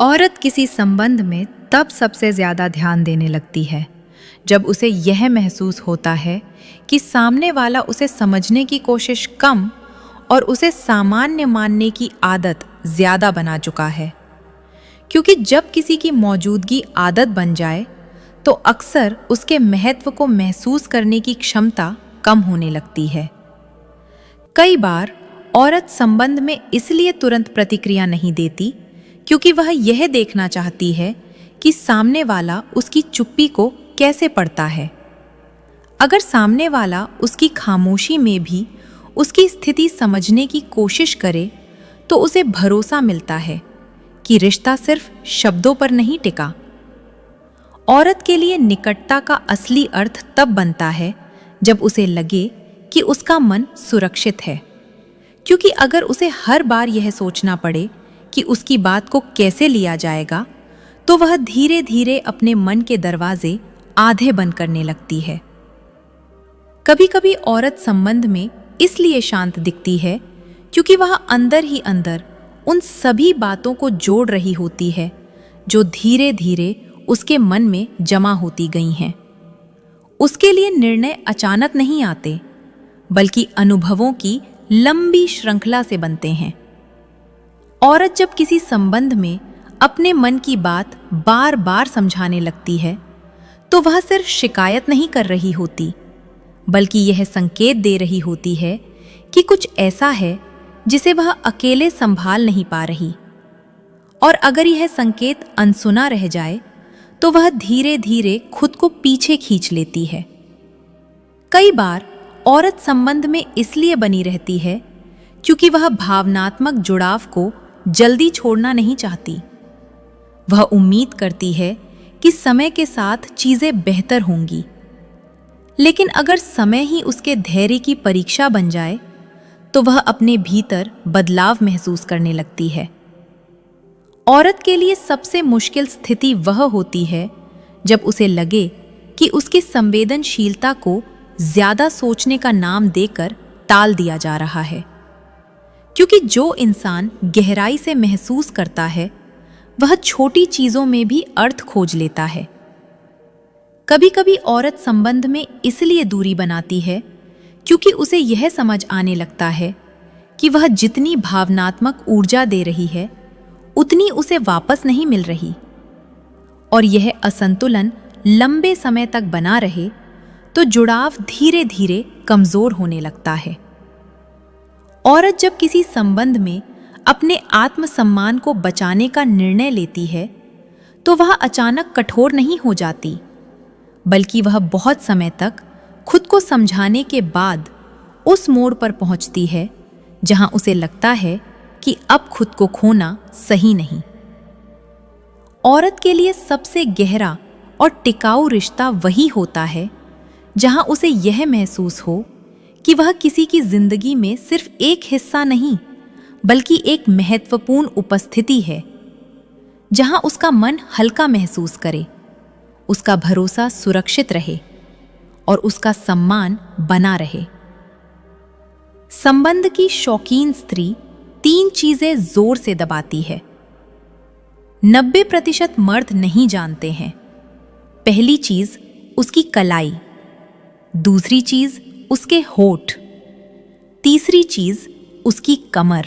औरत किसी संबंध में तब सबसे ज्यादा ध्यान देने लगती है जब उसे यह महसूस होता है कि सामने वाला उसे समझने की कोशिश कम और उसे सामान्य मानने की आदत ज्यादा बना चुका है। क्योंकि जब किसी की मौजूदगी आदत बन जाए तो अक्सर उसके महत्व को महसूस करने की क्षमता कम होने लगती है। कई बार औरत संबंध में इसलिए तुरंत प्रतिक्रिया नहीं देती क्योंकि वह यह देखना चाहती है कि सामने वाला उसकी चुप्पी को कैसे पढ़ता है। अगर सामने वाला उसकी खामोशी में भी उसकी स्थिति समझने की कोशिश करे तो उसे भरोसा मिलता है कि रिश्ता सिर्फ शब्दों पर नहीं टिका। औरत के लिए निकटता का असली अर्थ तब बनता है जब उसे लगे कि उसका मन सुरक्षित है, क्योंकि अगर उसे हर बार यह सोचना पड़े कि उसकी बात को कैसे लिया जाएगा तो वह धीरे धीरे अपने मन के दरवाजे आधे बंद करने लगती है। कभी कभी औरत संबंध में इसलिए शांत दिखती है क्योंकि वह अंदर ही अंदर उन सभी बातों को जोड़ रही होती है जो धीरे धीरे उसके मन में जमा होती गई हैं। उसके लिए निर्णय अचानक नहीं आते, बल्कि अनुभवों की लंबी श्रृंखला से बनते हैं। औरत जब किसी संबंध में अपने मन की बात बार बार समझाने लगती है तो वह सिर्फ शिकायत नहीं कर रही होती, बल्कि यह संकेत दे रही होती है कि कुछ ऐसा है जिसे वह अकेले संभाल नहीं पा रही। और अगर यह संकेत अनसुना रह जाए तो वह धीरे धीरे खुद को पीछे खींच लेती है। कई बार औरत संबंध में इसलिए बनी रहती है क्योंकि वह भावनात्मक जुड़ाव को जल्दी छोड़ना नहीं चाहती। वह उम्मीद करती है कि समय के साथ चीजें बेहतर होंगी, लेकिन अगर समय ही उसके धैर्य की परीक्षा बन जाए तो वह अपने भीतर बदलाव महसूस करने लगती है। औरत के लिए सबसे मुश्किल स्थिति वह होती है जब उसे लगे कि उसकी संवेदनशीलता को ज्यादा सोचने का नाम देकर टाल दिया जा रहा है। क्योंकि जो इंसान गहराई से महसूस करता है वह छोटी चीजों में भी अर्थ खोज लेता है। कभी कभी औरत संबंध में इसलिए दूरी बनाती है क्योंकि उसे यह समझ आने लगता है कि वह जितनी भावनात्मक ऊर्जा दे रही है उतनी उसे वापस नहीं मिल रही, और यह असंतुलन लंबे समय तक बना रहे तो जुड़ाव धीरे धीरे कमजोर होने लगता है। औरत जब किसी संबंध में अपने आत्मसम्मान को बचाने का निर्णय लेती है तो वह अचानक कठोर नहीं हो जाती, बल्कि वह बहुत समय तक खुद को समझाने के बाद उस मोड़ पर पहुंचती है जहां उसे लगता है कि अब खुद को खोना सही नहीं। औरत के लिए सबसे गहरा और टिकाऊ रिश्ता वही होता है जहां उसे यह महसूस हो कि वह किसी की जिंदगी में सिर्फ एक हिस्सा नहीं, बल्कि एक महत्वपूर्ण उपस्थिति है, जहां उसका मन हल्का महसूस करे, उसका भरोसा सुरक्षित रहे और उसका सम्मान बना रहे। संबंध की शौकीन स्त्री 3 चीजें जोर से दबाती है। 90% मर्द नहीं जानते हैं। पहली चीज उसकी कलाई, दूसरी चीज उसके होठ, तीसरी चीज उसकी कमर।